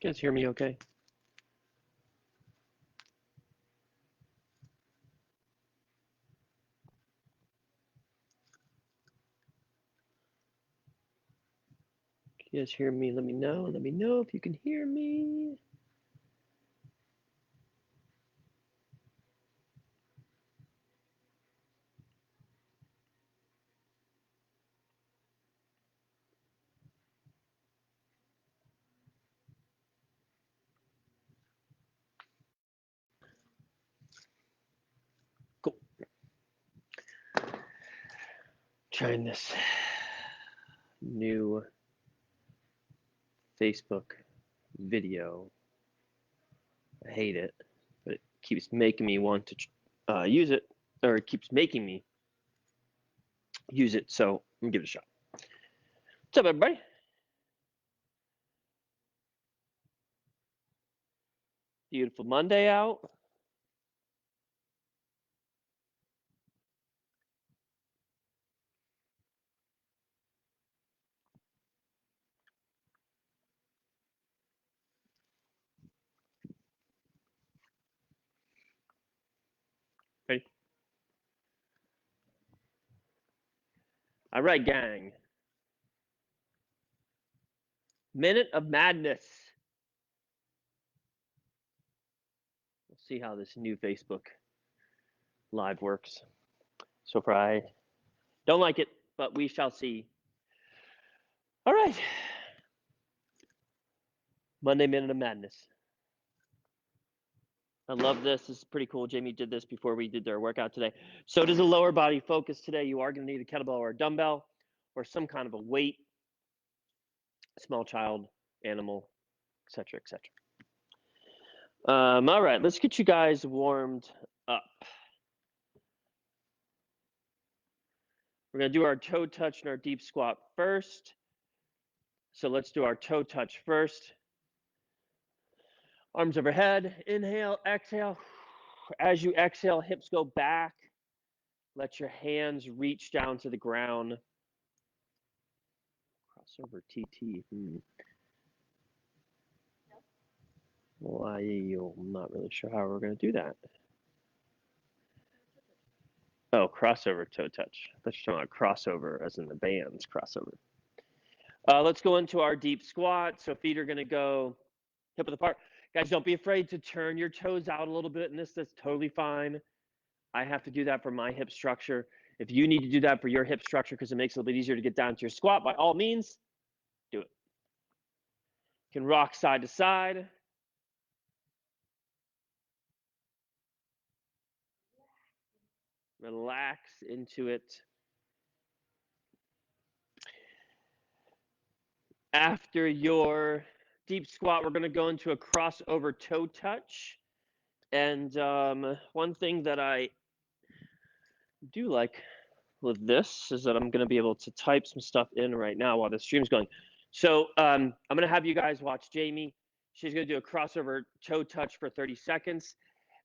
You guys hear me okay? You guys hear me? Let me know. Let me know if you can hear me. Cool. Trying this new Facebook video. I hate it, but it keeps making me want to use it, or it keeps making me use it. So I'm gonna give it a shot. What's up, everybody? Beautiful Monday out. Ready? All right, gang. Minute of Madness. We'll see how this new Facebook Live works. So far, I don't like it, but we shall see. All right. Monday Minute of Madness. I love this. This is pretty cool. Jamie did this before we did our workout today. So does a lower body focus today. You are going to need a kettlebell or a dumbbell or some kind of a weight, small child, animal, etc., etc. All right, let's get you guys warmed up. We're going to do our toe touch and our deep squat first. So let's do our toe touch first. Arms overhead. Inhale, exhale. As you exhale, hips go back. Let your hands reach down to the ground. Crossover TT. Well, I'm not really sure how we're going to do that. Oh, crossover toe touch. Let's talk about crossover as in the band's crossover. Let's go into our deep squat. So feet are going to go hip width apart. Guys, don't be afraid to turn your toes out a little bit in this. That's totally fine. I have to do that for my hip structure. If you need to do that for your hip structure because it makes it a little bit easier to get down to your squat, by all means, do it. You can rock side to side. Relax into it. After your deep squat, we're going to go into a crossover toe touch. And one thing that I do like with this is that I'm going to be able to type some stuff in right now while the stream's going. So I'm going to have you guys watch Jamie. She's going to do a crossover toe touch for 30 seconds.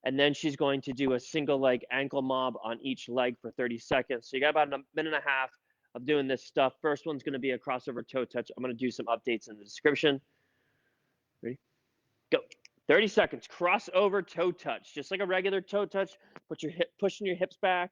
And then she's going to do a single leg ankle mob on each leg for 30 seconds. So you got about a minute and a half of doing this stuff. First one's going to be a crossover toe touch. I'm going to do some updates in the description. Ready? Go. 30 seconds. Crossover toe touch. Just like a regular toe touch. Put your hip, pushing your hips back.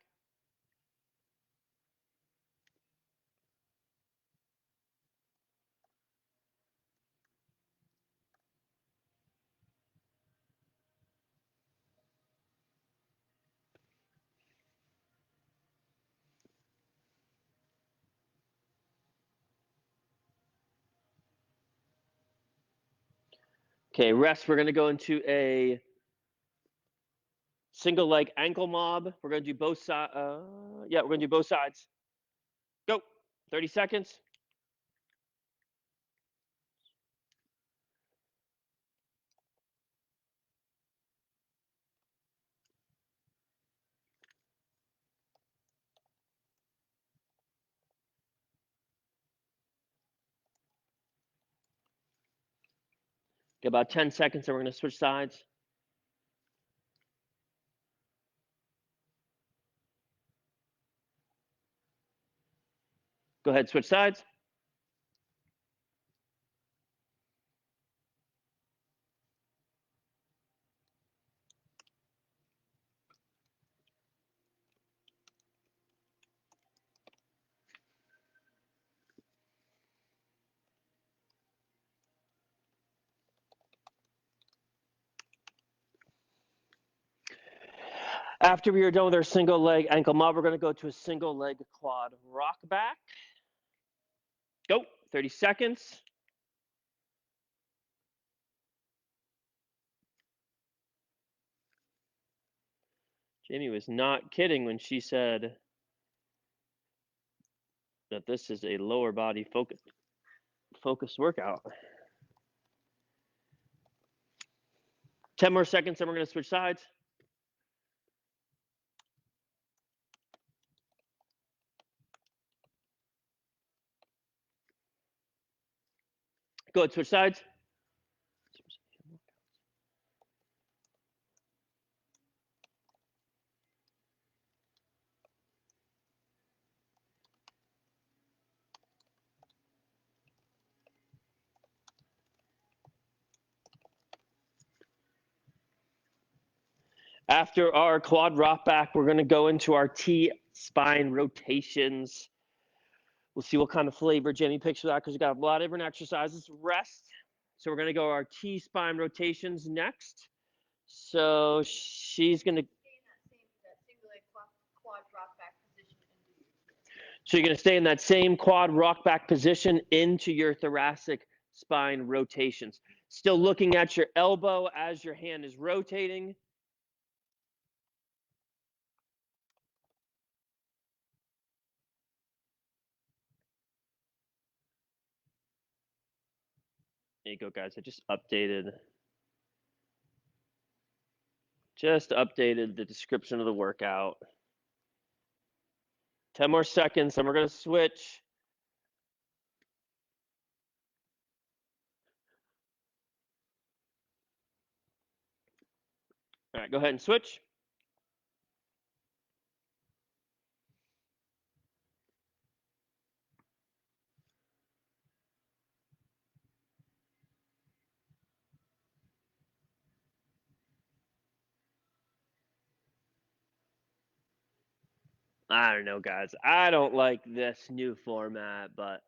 Okay, rest. We're going to go into a single leg ankle mob. We're going to do both sides. Yeah, we're going to do both sides. Go. 30 seconds. Get about 10 seconds, and we're going to switch sides. Go ahead, switch sides. After we are done with our single leg ankle mob, we're going to go to a single leg quad rock back. Go, 30 seconds. Jamie was not kidding when she said that this is a lower body focused workout. 10 more seconds, and we're going to switch sides. Go ahead, switch sides. After our quad rock back, we're going to go into our T-spine rotations. We'll see what kind of flavor Jamie picks for that because we got a lot of different exercises. Rest. So we're going to go our T-spine rotations next. So she's going to. So you're going to stay in that same quad rock back position into your thoracic spine rotations. Still looking at your elbow as your hand is rotating. There you go, guys. I just updated the description of the workout. 10 more seconds, and we're going to switch. All right, go ahead and switch. I don't know, guys. I don't like this new format, but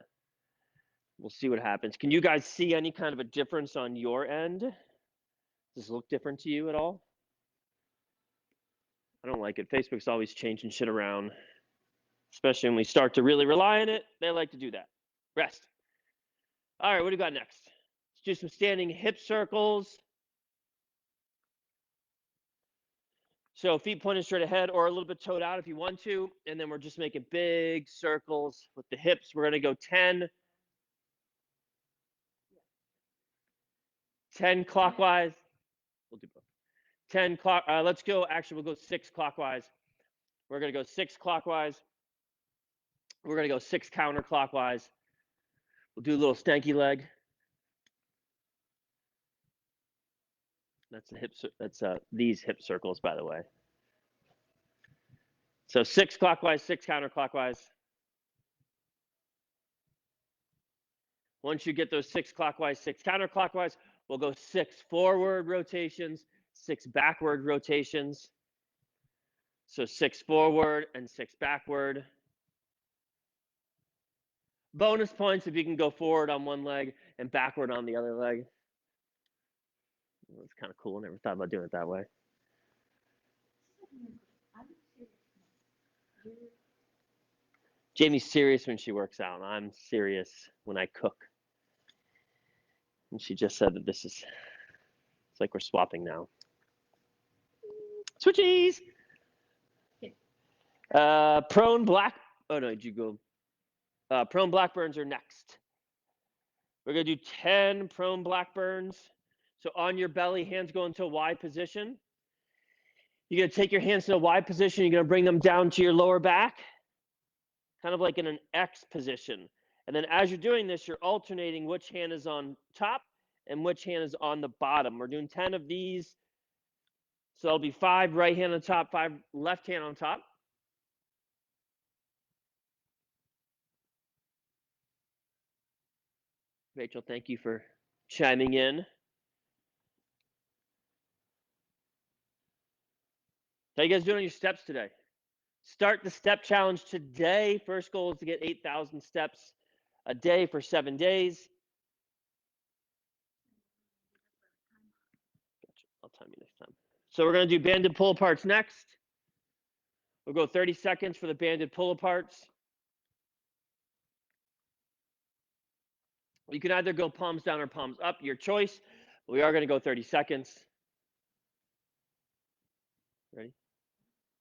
we'll see what happens. Can you guys see any kind of a difference on your end? Does this look different to you at all? I don't like it. Facebook's always changing shit around, especially when we start to really rely on it. They like to do that. Rest. All right, what do we got next? Let's do some standing hip circles. So feet pointed straight ahead or a little bit toed out if you want to. And then we're just making big circles with the hips. We're going to go 10 clockwise. We'll do both. 10 clock. Let's go. Actually, we'll go 6 clockwise. We're going to go 6 clockwise. We're going to go 6 counterclockwise. We'll do a little stanky leg. That's the hip. That's these hip circles, by the way. So 6 clockwise, 6 counterclockwise. Once you get those 6 clockwise, 6 counterclockwise, we'll go 6 forward rotations, 6 backward rotations. So 6 forward and 6 backward. Bonus points if you can go forward on one leg and backward on the other leg. That's kind of cool. Never thought about doing it that way. Jamie's serious when she works out. I'm serious when I cook. And she just said that it's like we're swapping now. Switchies! Prone black, oh no, did you go? Prone blackburns are next. We're gonna do 10 prone blackburns. So on your belly, hands go into a wide position. You're gonna take your hands to a wide position, you're gonna bring them down to your lower back, kind of like in an X position. And then as you're doing this, you're alternating which hand is on top and which hand is on the bottom. We're doing 10 of these. So it'll be 5 right hand on top, 5 left hand on top. Rachel, thank you for chiming in. How you guys doing on your steps today? Start the step challenge today. First goal is to get 8,000 steps a day for 7 days. Gotcha. I'll time you next time. So we're going to do banded pull aparts next. We'll go 30 seconds for the banded pull aparts. You can either go palms down or palms up, your choice. We are going to go 30 seconds. Ready?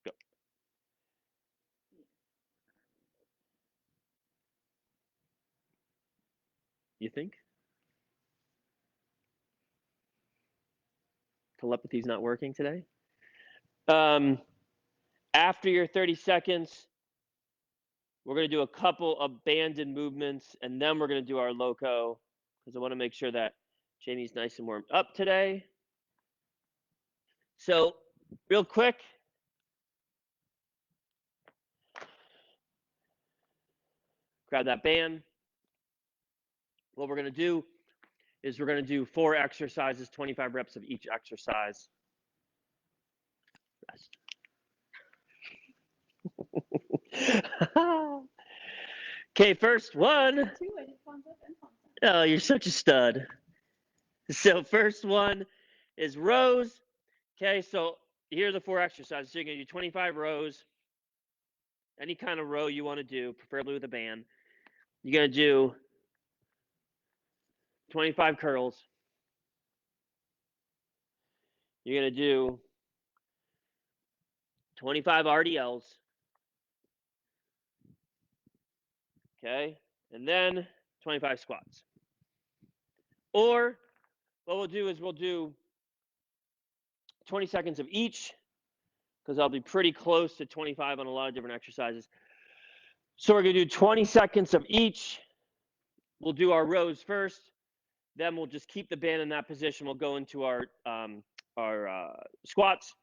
Go. You think? Telepathy's not working today? After your 30 seconds, we're going to do a couple of banded movements, and then we're going to do our loco, because I want to make sure that Jamie's nice and warmed up today. So, real quick, grab that band. What we're going to do is we're going to do 4 exercises, 25 reps of each exercise. Rest. Okay, first one. Oh, you're such a stud. So first one is rows. Okay, so here are the 4 exercises. So you're going to do 25 rows. Any kind of row you want to do, preferably with a band. You're going to do 25 curls. You're going to do 25 RDLs. Okay, and then 25 squats. Or what we'll do is we'll do 20 seconds of each, because I'll be pretty close to 25 on a lot of different exercises. So we're going to do 20 seconds of each. We'll do our rows first. Then we'll just keep the band in that position. We'll go into our squats.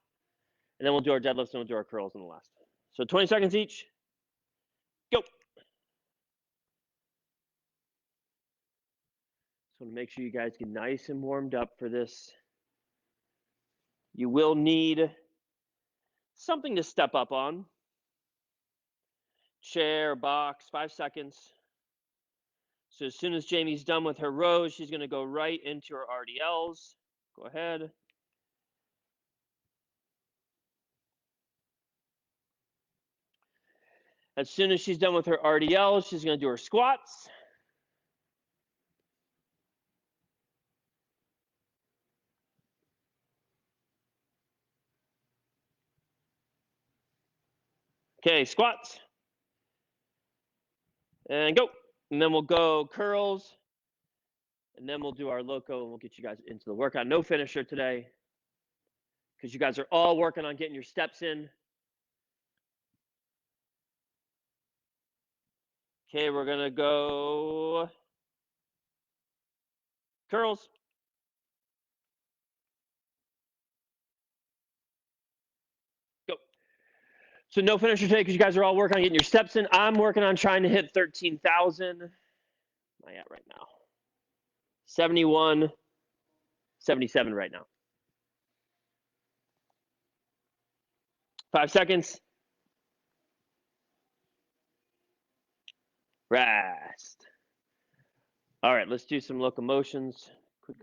And then we'll do our deadlifts and we'll do our curls in the last. So 20 seconds each. Go. So make sure you guys get nice and warmed up for this. You will need something to step up on. Chair, box, 5 seconds. So as soon as Jamie's done with her rows, she's going to go right into her RDLs. Go ahead. As soon as she's done with her RDLs, she's going to do her squats. Okay, squats. And go. And then we'll go curls. And then we'll do our loco and we'll get you guys into the workout. No finisher today, because you guys are all working on getting your steps in. Okay, we're going to go curls. Go. So no finisher today because you guys are all working on getting your steps in. I'm working on trying to hit 13,000. Where am I at right now? 71, 77 right now. 5 seconds. Rest. All right, let's do some locomotions. Quick.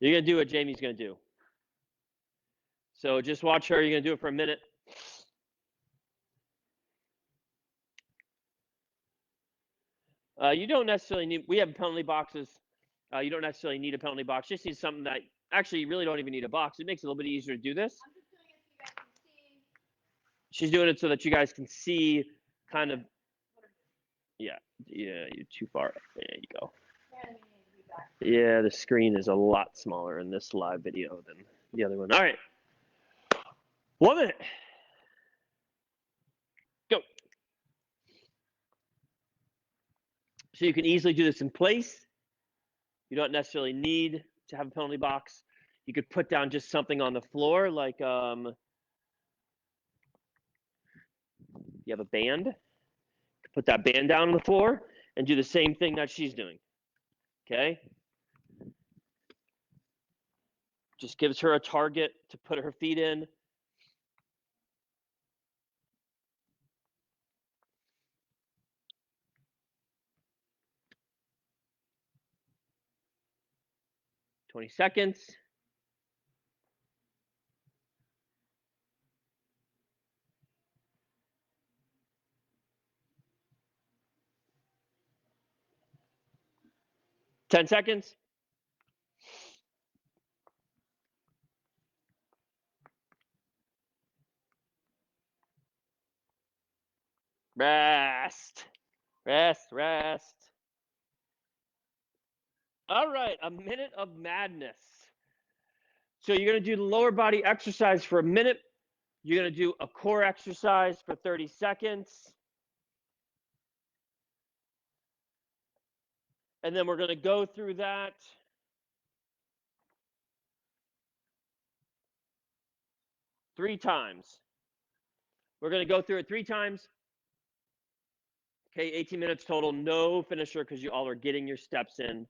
You're going to do what Jamie's going to do. So just watch her. You're going to do it for a minute. You don't necessarily need, we have penalty boxes. You don't necessarily need a penalty box. Just need something that, actually, you really don't even need a box. It makes it a little bit easier to do this. She's doing it so that you guys can see kind of, yeah, you're too far. There you go. Yeah, the screen is a lot smaller in this live video than the other one. All right. 1 minute. Go. So you can easily do this in place. You don't necessarily need to have a penalty box. You could put down just something on the floor, like you have a band. Put that band down on the floor and do the same thing that she's doing. Okay? Just gives her a target to put her feet in. 20 seconds. Ten seconds. Rest. Rest, rest. All right, a minute of madness. So you're going to do the lower body exercise for a minute. You're going to do a core exercise for 30 seconds. And then we're going to go through that. Three times. We're going to go through it 3 times. Okay, 18 minutes total, no finisher because you all are getting your steps in.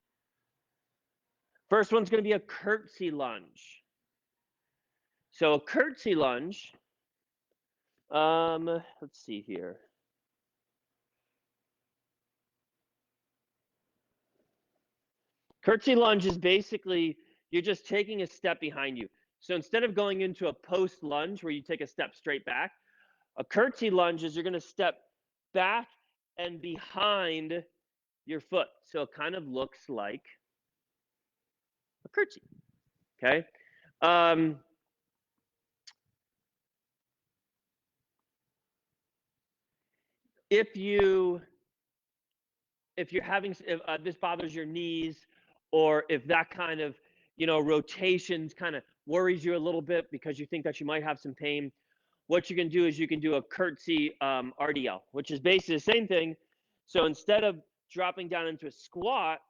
First one's going to be a curtsy lunge. So a curtsy lunge, let's see here. Curtsy lunge is basically you're just taking a step behind you. So instead of going into a post lunge where you take a step straight back, a curtsy lunge is you're going to step back and behind your foot. So it kind of looks like a curtsy. Okay. If you're having if this bothers your knees, or if that kind of rotations kind of worries you a little bit because you think that you might have some pain, what you can do is you can do a curtsy RDL, which is basically the same thing. So instead of dropping down into a squat,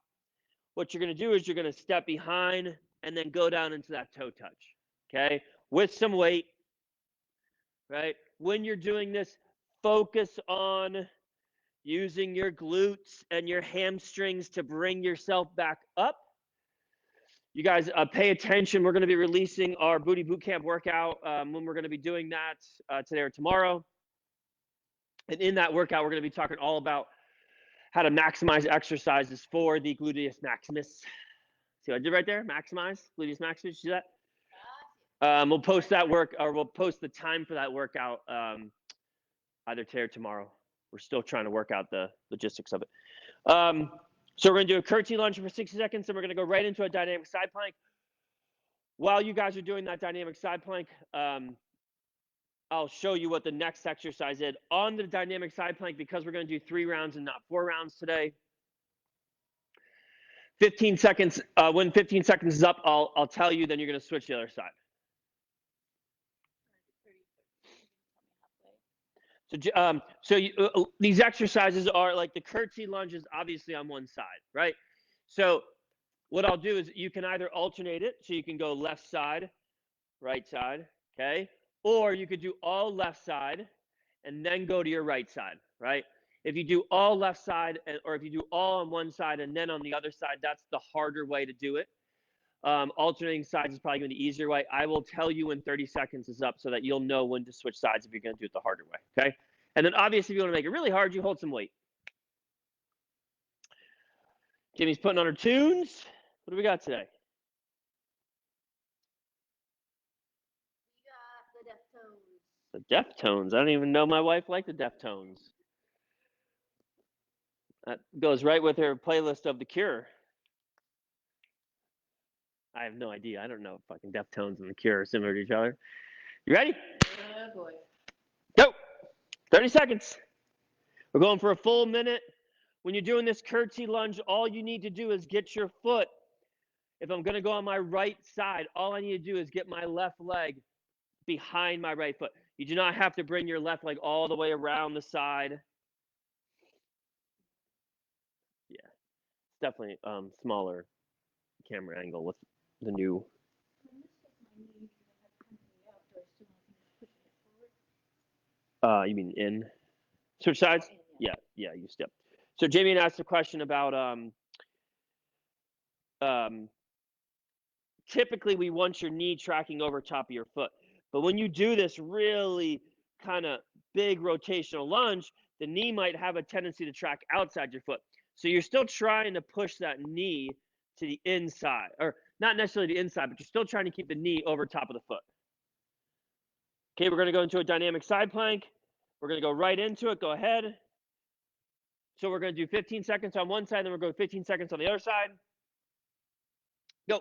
what you're going to do is you're going to step behind and then go down into that toe touch, okay, with some weight, right? When you're doing this, focus on using your glutes and your hamstrings to bring yourself back up. You guys pay attention. We're going to be releasing our Booty Bootcamp workout when we're going to be doing that today or tomorrow. And in that workout, we're going to be talking all about how to maximize exercises for the gluteus maximus. See what I did right there? Maximize, gluteus maximus. You see that? We'll post that we'll post the time for that workout either today or tomorrow. We're still trying to work out the logistics of it. So we're going to do a curtsy lunge for 60 seconds, and we're going to go right into a dynamic side plank. While you guys are doing that dynamic side plank, I'll show you what the next exercise is. On the dynamic side plank, because we're going to do 3 rounds and not 4 rounds today, 15 seconds. When 15 seconds is up, I'll tell you, then you're going to switch to the other side. So these exercises are like the curtsy lunge is obviously on one side, right? So what I'll do is you can either alternate it, so you can go left side, right side, okay? Or you could do all left side and then go to your right side, right? If you do all left side, or if you do all on one side and then on the other side, that's the harder way to do it. Alternating sides is probably going to be the easier way. I will tell you when 30 seconds is up so that you'll know when to switch sides if you're going to do it the harder way, okay? And then obviously, if you want to make it really hard, you hold some weight. Jimmy's putting on her tunes. What do we got today? We got the Deftones. The Deftones. I don't even know my wife liked the Deftones. That goes right with her playlist of The Cure. I have no idea. I don't know if fucking Deftones and The Cure are similar to each other. You ready? Oh boy. Go. 30 seconds. We're going for a full minute. When you're doing this curtsy lunge, all you need to do is get your foot. If I'm going to go on my right side, all I need to do is get my left leg behind my right foot. You do not have to bring your left leg all the way around the side. Yeah, it's definitely smaller camera angle with the new. You mean in? Switch sides? Yeah, you step. So Jamie asked a question about typically we want your knee tracking over top of your foot. But when you do this really kind of big rotational lunge, the knee might have a tendency to track outside your foot. So you're still trying to push that knee to the inside, or not necessarily the inside, but you're still trying to keep the knee over top of the foot. Okay, we're going to go into a dynamic side plank. We're going to go right into it. Go ahead. So we're going to do 15 seconds on one side, then we're going 15 seconds on the other side. Go.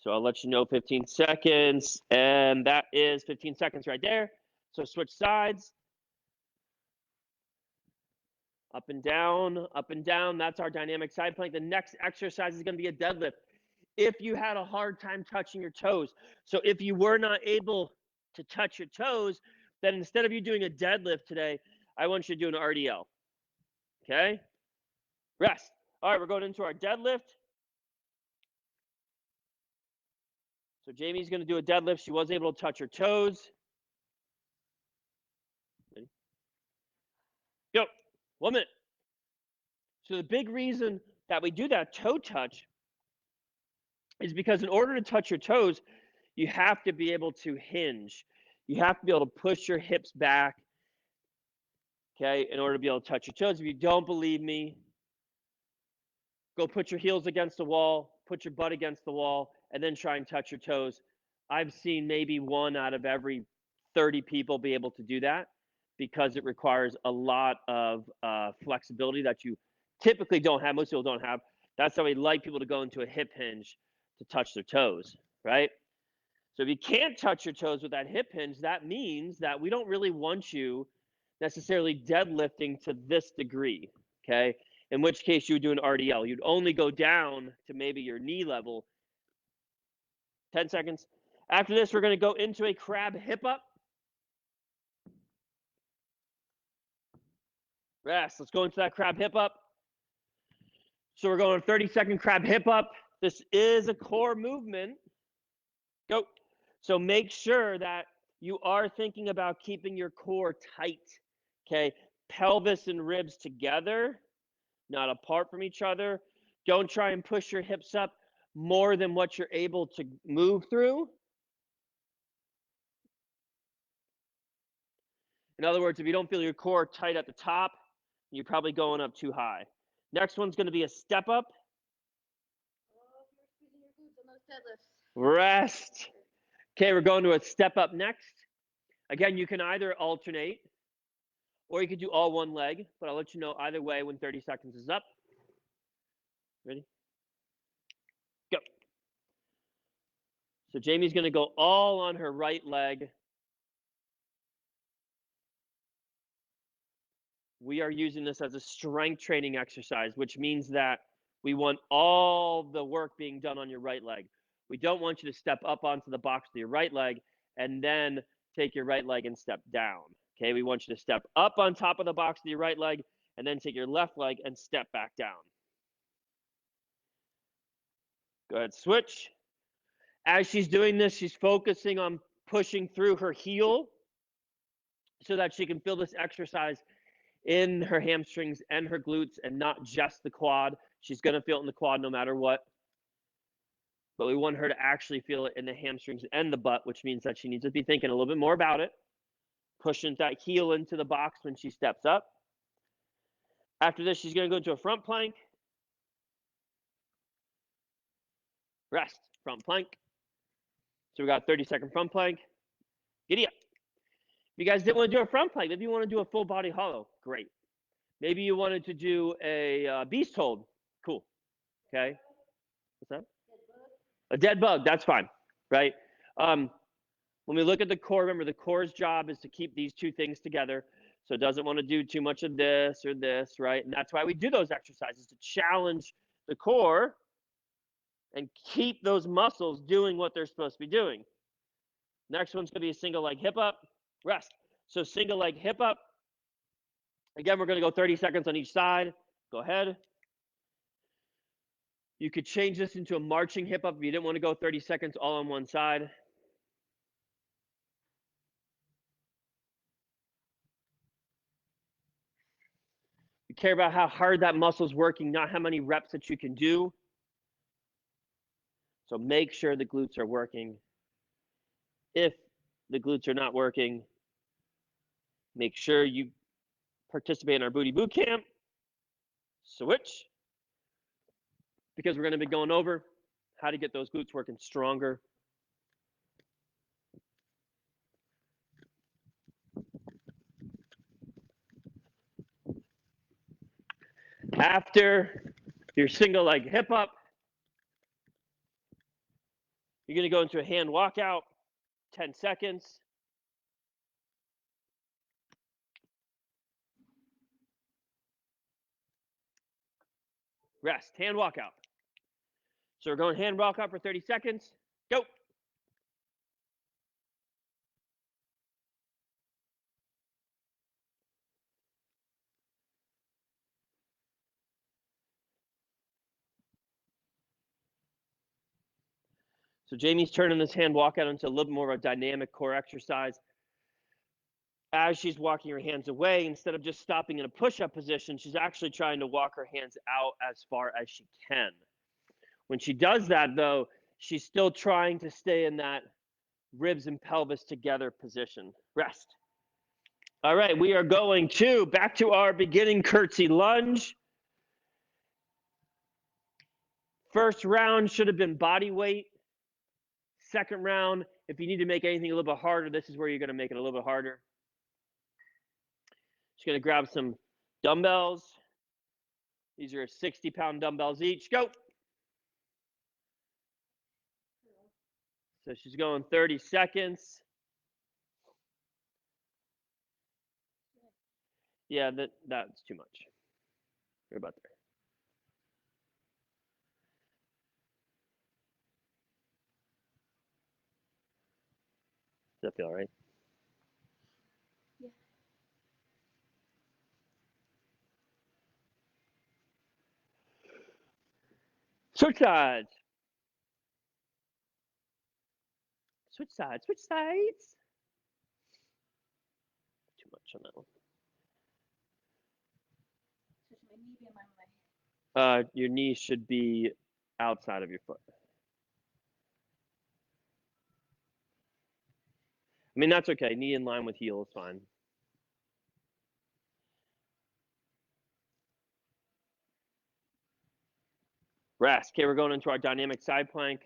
So I'll let you know 15 seconds, and that is 15 seconds right there. So switch sides. Up and down, up and down. That's our dynamic side plank. The next exercise is going to be a deadlift. If you had a hard time touching your toes, so if you were not able to touch your toes, then instead of you doing a deadlift today, I want you to do an RDL. Okay? Rest. All right, we're going into our deadlift. So Jamie's going to do a deadlift. She was able to touch her toes. Ready? Go. 1 minute. So the big reason that we do that toe touch is because in order to touch your toes, you have to be able to hinge. You have to be able to push your hips back, okay, in order to be able to touch your toes. If you don't believe me, go put your heels against the wall, put your butt against the wall, and then try and touch your toes. I've seen maybe 1 out of every 30 people be able to do that because it requires a lot of flexibility that you typically don't have. Most people don't have. That's why we like people to go into a hip hinge to touch their toes, right? So if you can't touch your toes with that hip hinge, that means that we don't really want you necessarily deadlifting to this degree, okay? In which case you would do an RDL. You'd only go down to maybe your knee level. 10 seconds. After this, we're going to go into a crab hip up. Rest. Let's go into that crab hip up. So we're going 30-second crab hip up. This is a core movement. Go. So make sure that you are thinking about keeping your core tight, okay? Pelvis and ribs together, not apart from each other. Don't try and push your hips up more than what you're able to move through. In other words, if you don't feel your core tight at the top, you're probably going up too high. Next one's going to be a step up. Rest. Okay, we're going to a step up next. Again, you can either alternate or you could do all one leg, but I'll let you know either way when 30 seconds is up. Ready? Go. So Jamie's going to go all on her right leg. We are using this as a strength training exercise, which means that we want all the work being done on your right leg. We don't want you to step up onto the box with your right leg and then take your right leg and step down. Okay, we want you to step up on top of the box with your right leg and then take your left leg and step back down. Go ahead, switch. As she's doing this, she's focusing on pushing through her heel so that she can feel this exercise in her hamstrings and her glutes and not just the quad. She's going to feel it in the quad no matter what. But we want her to actually feel it in the hamstrings and the butt, which means that she needs to be thinking a little bit more about it, pushing that heel into the box when she steps up. After this, she's going to go into a front plank. Rest, front plank. So we got 30-second front plank. Giddy up. If you guys didn't want to do a front plank, maybe you want to do a full body hollow. Great. Maybe you wanted to do a beast hold. Cool. Okay. What's that? A dead bug. That's fine. Right. When we look at the core, remember the core's job is to keep these two things together. So it doesn't want to do too much of this or this, right? And that's why we do those exercises to challenge the core and keep those muscles doing what they're supposed to be doing. Next one's going to be a single leg hip up. Rest. So single leg hip up. Again, we're going to go 30 seconds on each side. Go ahead. You could change this into a marching hip up if you didn't want to go 30 seconds all on one side. You care about how hard that muscle's working, not how many reps that you can do. So make sure the glutes are working. If the glutes are not working, make sure you participate in our booty boot camp. Switch, because we're going to be going over how to get those glutes working stronger. After your single leg hip up, you're going to go into a hand walkout, 10 seconds. Rest, hand walkout. So we're going hand walkout for 30 seconds. Go. So Jamie's turning this hand walkout into a little more of a dynamic core exercise. As she's walking her hands away, instead of just stopping in a push-up position, she's actually trying to walk her hands out as far as she can. When she does that, though, she's still trying to stay in that ribs and pelvis together position. Rest. All right, we are going back to our beginning curtsy lunge. First round should have been body weight. Second round, if you need to make anything a little bit harder, this is where you're going to make it a little bit harder. Just going to grab some dumbbells. These are 60-pound dumbbells each. Go. So she's going 30 seconds. Yeah, that's too much. We're about there. Does that feel all right? Yeah. Switch sides. Switch sides. Switch sides. Too much on that one. So should my knee be in line with my hip? Your knee should be outside of your foot. I mean, that's okay. Knee in line with heel is fine. Rest. Okay, we're going into our dynamic side plank.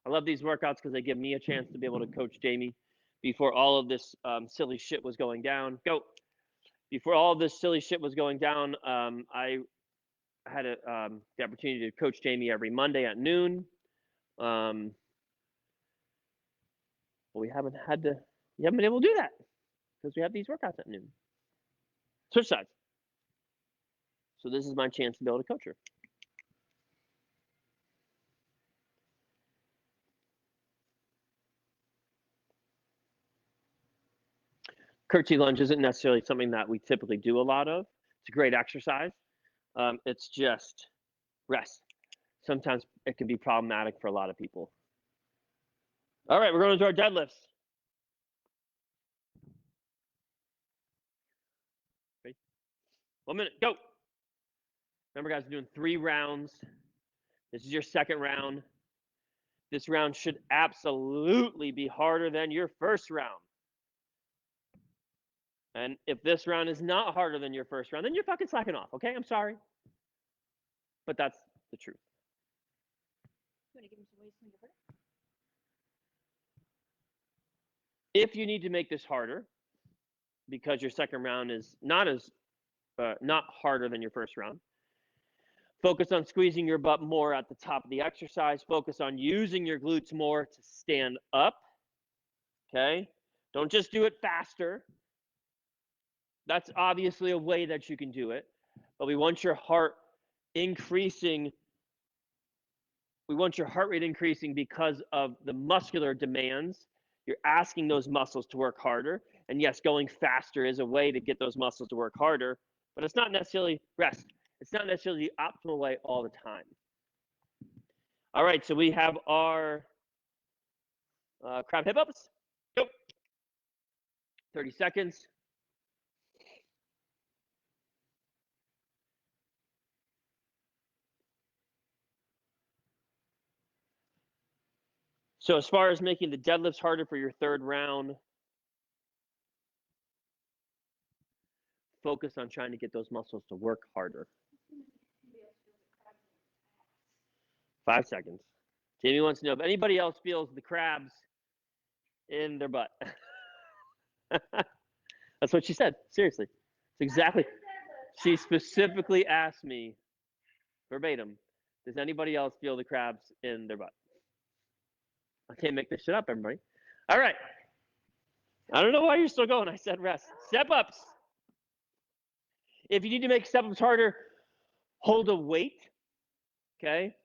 I love these workouts because they give me a chance to be able to coach Jamie before all of this silly shit was going down. Go. Before all of this silly shit was going down, I had the opportunity to coach Jamie every Monday at noon. But we haven't been able to do that because we have these workouts at noon. Switch sides. So this is my chance to be able to coach her. Curtsy lunge isn't necessarily something that we typically do a lot of. It's a great exercise. It's just rest. Sometimes it can be problematic for a lot of people. All right, we're going to our deadlifts. Ready? 1 minute, go. Remember, guys, we're doing 3 rounds. This is your second round. This round should absolutely be harder than your first round. And if this round is not harder than your first round, then you're fucking slacking off, okay? I'm sorry. But that's the truth. You want to give me some ways to make it harder? If you need to make this harder, because your second round is not harder than your first round, focus on squeezing your butt more at the top of the exercise. Focus on using your glutes more to stand up, okay? Don't just do it faster. That's obviously a way that you can do it, but we want your heart increasing. We want your heart rate increasing because of the muscular demands. You're asking those muscles to work harder. And yes, going faster is a way to get those muscles to work harder, but it's not necessarily rest. It's not necessarily the optimal way all the time. All right, so we have our crab hip ups. Go. 30 seconds. So as far as making the deadlifts harder for your third round, focus on trying to get those muscles to work harder. 5 seconds. Jamie wants to know if anybody else feels the crabs in their butt. That's what she said. Seriously. It's exactly. She specifically asked me verbatim, does anybody else feel the crabs in their butt? I can't make this shit up, everybody. All right. I don't know why you're still going. I said rest. Step ups. If you need to make step ups harder, hold a weight. Okay.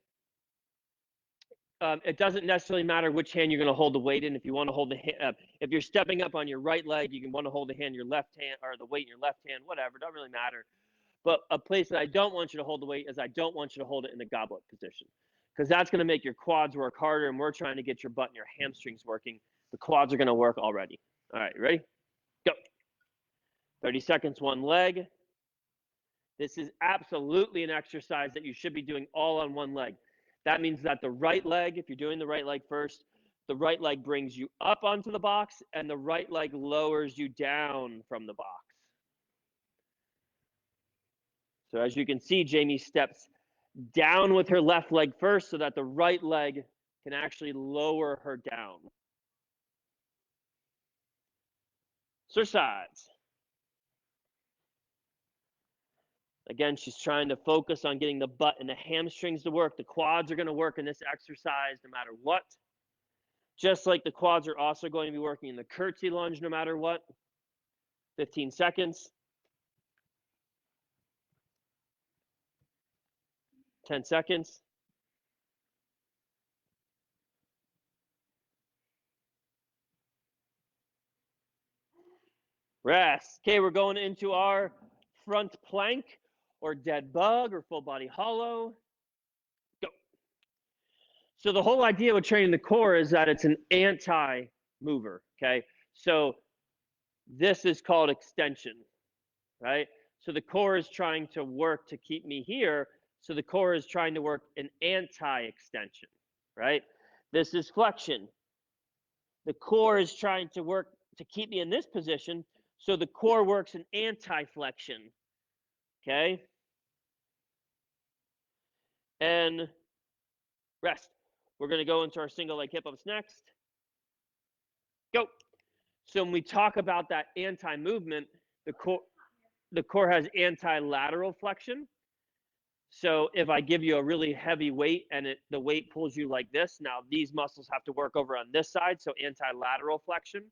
It doesn't necessarily matter which hand you're going to hold the weight in. If you want to hold the hand, if you're stepping up on your right leg, you can want to hold the hand in your left hand, or the weight in your left hand, whatever. It doesn't really matter. But a place that I don't want you to hold the weight is I don't want you to hold it in the goblet position, because that's going to make your quads work harder, and we're trying to get your butt and your hamstrings working. The quads are going to work already. All right, ready? Go. 30 seconds, one leg. This is absolutely an exercise that you should be doing all on one leg. That means that the right leg, if you're doing the right leg first, the right leg brings you up onto the box, and the right leg lowers you down from the box. So as you can see, Jamie steps down with her left leg first so that the right leg can actually lower her down. Switch sides. Again, she's trying to focus on getting the butt and the hamstrings to work. The quads are going to work in this exercise no matter what. Just like the quads are also going to be working in the curtsy lunge no matter what. 15 seconds. 10 seconds. Rest. Okay, we're going into our front plank or dead bug or full body hollow. Go. So the whole idea with training the core is that it's an anti-mover, okay? So this is called extension, right? So the core is trying to work to keep me here. So the core is trying to work an anti-extension, right? This is flexion. The core is trying to work to keep me in this position. So the core works an anti-flexion, okay? And rest. We're going to go into our single leg hip ups next. Go. So when we talk about that anti-movement, the core has anti-lateral flexion. So if I give you a really heavy weight and the weight pulls you like this, now these muscles have to work over on this side, so anti-lateral flexion.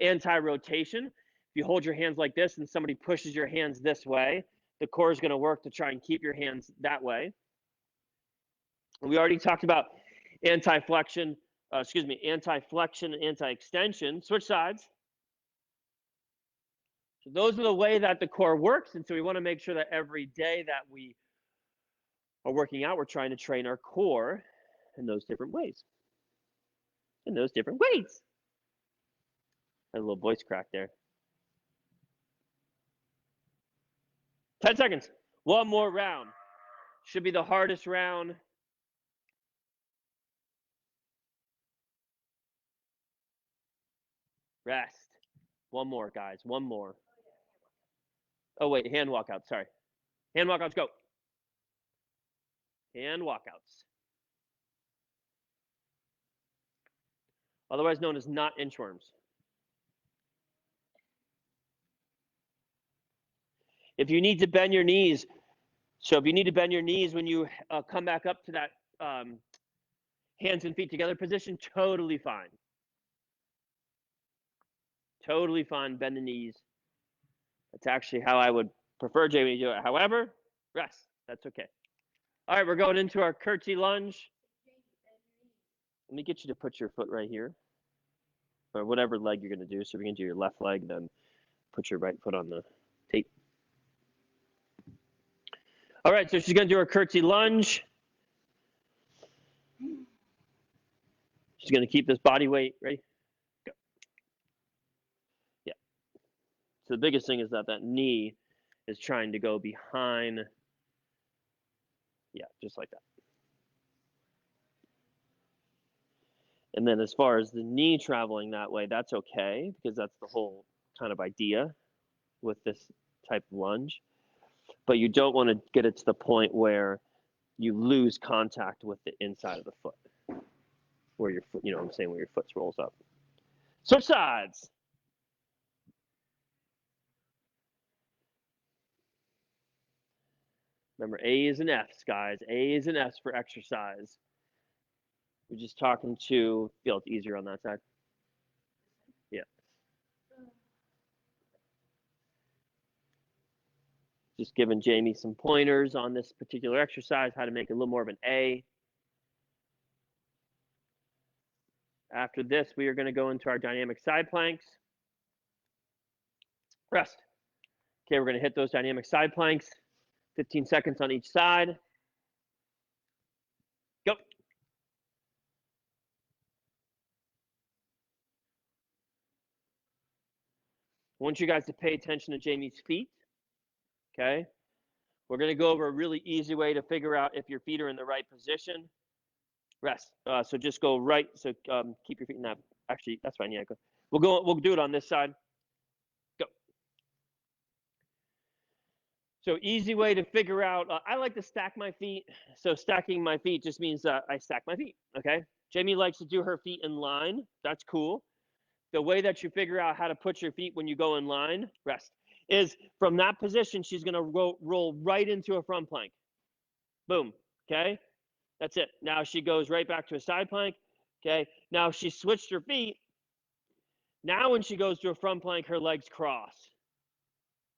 Anti-rotation, if you hold your hands like this and somebody pushes your hands this way, the core is going to work to try and keep your hands that way. We already talked about anti-flexion and anti-extension. Switch sides. So those are the way that the core works, and so we want to make sure that every day that we are working out, we're trying to train our core in those different ways. In those different ways. A little voice crack there. 10 seconds. One more round. Should be the hardest round. Rest. One more, guys. One more. Oh, wait. Hand walkouts. Sorry. Hand walkouts, go. Hand walkouts. Otherwise known as not inchworms. If you need to bend your knees, so if you need to bend your knees when you come back up to that hands and feet together position, totally fine. Totally fine, bend the knees. That's actually how I would prefer Jamie to do it. However, rest. That's okay. All right, we're going into our curtsy lunge. Let me get you to put your foot right here, or whatever leg you're going to do. So we're going to do your left leg, then put your right foot on the tape. All right, so she's going to do her curtsy lunge. She's going to keep this body weight. Ready? Go. Yeah. So the biggest thing is that knee is trying to go behind. Yeah, just like that. And then as far as the knee traveling that way, that's okay because that's the whole kind of idea with this type of lunge. But you don't want to get it to the point where you lose contact with the inside of the foot, where your foot, you know what I'm saying, where your foot rolls up. Switch sides. Remember, A's and F's, guys. A's and F's for exercise. We're just talking to, feel it's easier on that side. Yeah. Just giving Jamie some pointers on this particular exercise, how to make it a little more of an A. After this, we are going to go into our dynamic side planks. Rest. Okay, we're going to hit those dynamic side planks. 15 seconds on each side. Go. I want you guys to pay attention to Jamie's feet. Okay. We're going to go over a really easy way to figure out if your feet are in the right position. Rest. So just go right. So keep your feet in that. Actually, that's fine. Yeah, go. We'll do it on this side. Go. So easy way to figure out. I like to stack my feet. So stacking my feet just means I stack my feet. Okay. Jamie likes to do her feet in line. That's cool. The way that you figure out how to put your feet when you go in line, rest, is from that position, she's going to roll right into a front plank. Boom. Okay. That's it. Now she goes right back to a side plank. Okay. Now she switched her feet. Now when she goes to a front plank, her legs cross.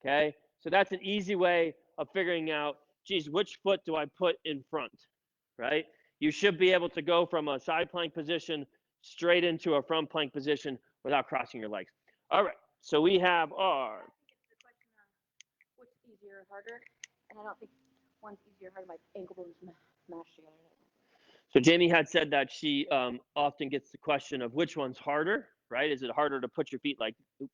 Okay. So that's an easy way of figuring out, geez, which foot do I put in front? Right. You should be able to go from a side plank position straight into a front plank position without crossing your legs. All right. So we have our. What's easier or harder? And I don't think one's easier or harder. My ankle bones smashed together. So Jamie had said that she often gets the question of which one's harder, right? Is it harder to put your feet like, oops,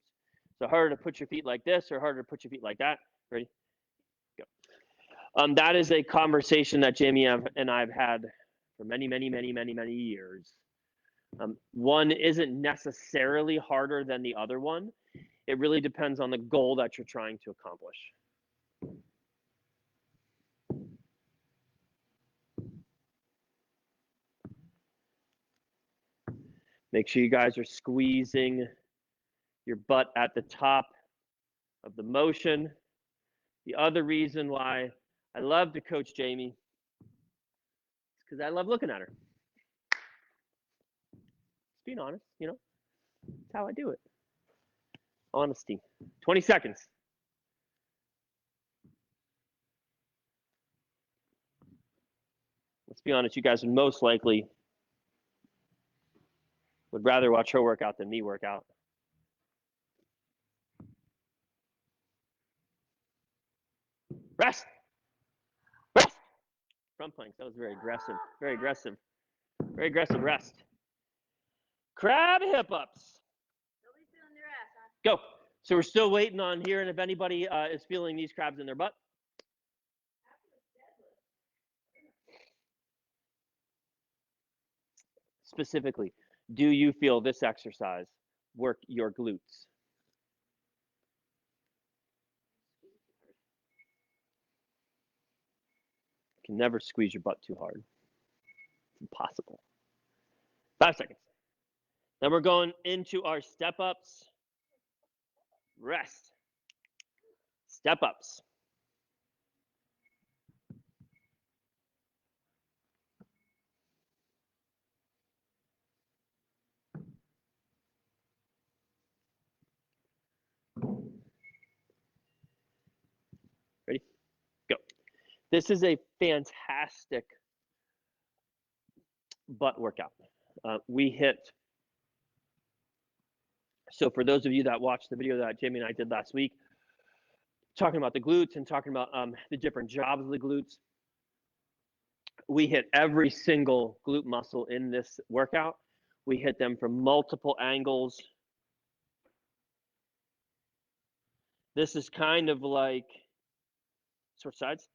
so harder to put your feet like this or harder to put your feet like that? Ready? Go. That is a conversation that Jamie and I've had for many, many, many, many, many years. One isn't necessarily harder than the other one. It really depends on the goal that you're trying to accomplish. Make sure you guys are squeezing your butt at the top of the motion. The other reason why I love to coach Jamie is because I love looking at her. Just being honest, you know, that's how I do it. Honesty. 20 seconds. Let's be honest, you guys would most likely would rather watch her work out than me work out. Rest. Rest. Front planks. That was very aggressive. Very aggressive. Very aggressive rest. Crab hip ups. Nobody's feeling their ass, huh? Go. So we're still waiting on hearing if anybody is feeling these crabs in their butt. Specifically, do you feel this exercise work your glutes? You can never squeeze your butt too hard. It's impossible. 5 seconds. Then we're going into our step ups. Rest. Step ups. Ready? Go. This is a fantastic butt workout. We hit. So for those of you that watched the video that Jamie and I did last week, talking about the glutes and talking about the different jobs of the glutes, we hit every single glute muscle in this workout. We hit them from multiple angles. This is kind of like, switch sides.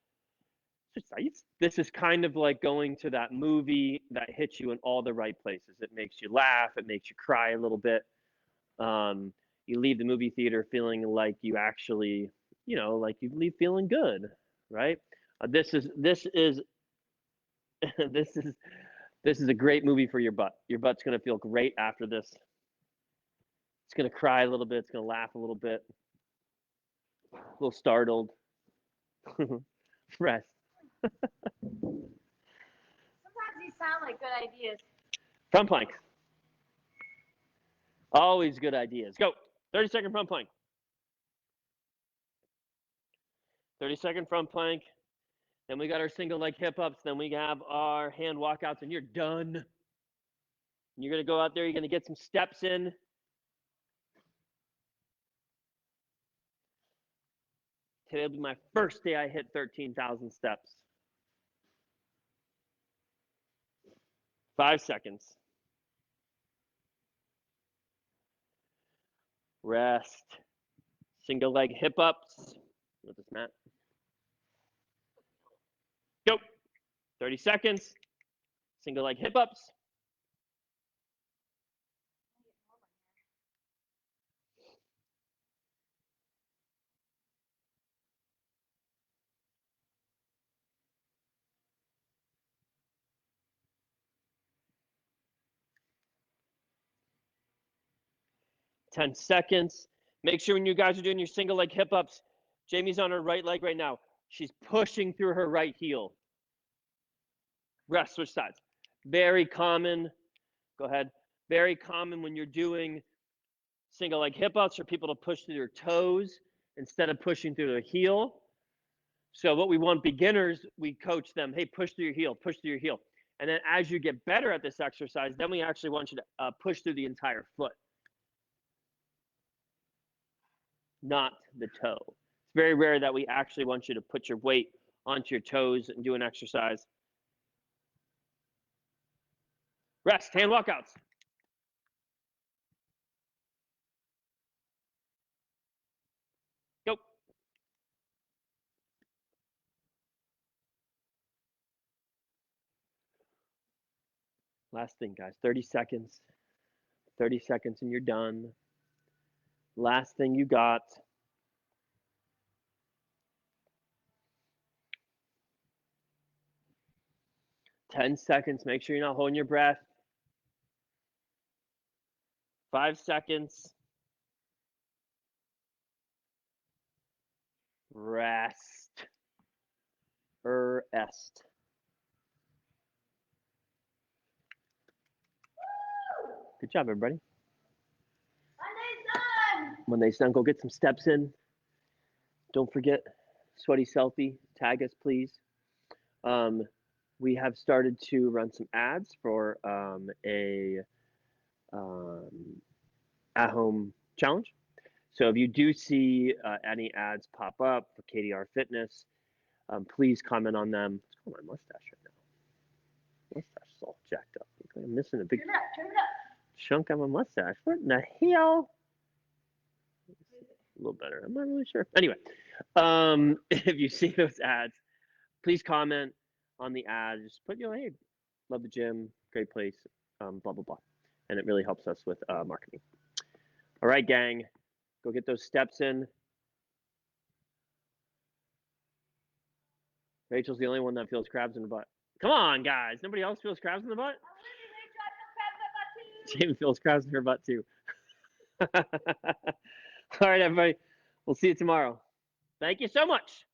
exercise. This is kind of like going to that movie that hits you in all the right places. It makes you laugh. It makes you cry a little bit. You leave the movie theater feeling like you actually, like you leave feeling good, right? This is this is this is a great movie for your butt. Your butt's gonna feel great after this. It's gonna cry a little bit. It's gonna laugh a little bit. A little startled. Rest. Sometimes these sound like good ideas. Front plank. Always good ideas. Go. 30-second front plank. 30-second front plank. Then we got our single leg hip ups. Then we have our hand walkouts, and you're done. You're going to go out there. You're going to get some steps in. Today will be my first day I hit 13,000 steps. 5 seconds. Rest. Single leg hip ups. With this mat. Go. 30 seconds. Single leg hip ups. Ten seconds. Make sure when you guys are doing your single leg hip ups, Jamie's on her right leg right now. She's pushing through her right heel. Rest, switch sides. Very common. Go ahead. Very common when you're doing single leg hip ups for people to push through their toes instead of pushing through their heel. So what we want beginners, we coach them, hey, push through your heel, push through your heel. And then as you get better at this exercise, then we actually want you to push through the entire foot, not the toe. It's very rare that we actually want you to put your weight onto your toes and do an exercise. Rest, hand walkouts. Go. Last thing, guys, 30 seconds. 30 seconds and you're done. Last thing you got. Ten seconds. Make sure you're not holding your breath. 5 seconds. Rest. Est. Good job, everybody. Monday's done. Go get some steps in. Don't forget, sweaty selfie. Tag us, please. We have started to run some ads for a at-home challenge. So if you do see any ads pop up for KDR Fitness, please comment on them. What's going on my mustache right now? Mustache is all jacked up. I'm missing a big chunk of my mustache. What in the hell? A little better. I'm not really sure. Anyway, if you see those ads, please comment on the ad. Just put, hey, love the gym, great place, blah, blah, blah. And it really helps us with marketing. All right, gang, go get those steps in. Rachel's the only one that feels crabs in the butt. Come on, guys. Nobody else feels crabs in the butt? Jamie feels crabs in her butt, too. All right, everybody. We'll see you tomorrow. Thank you so much.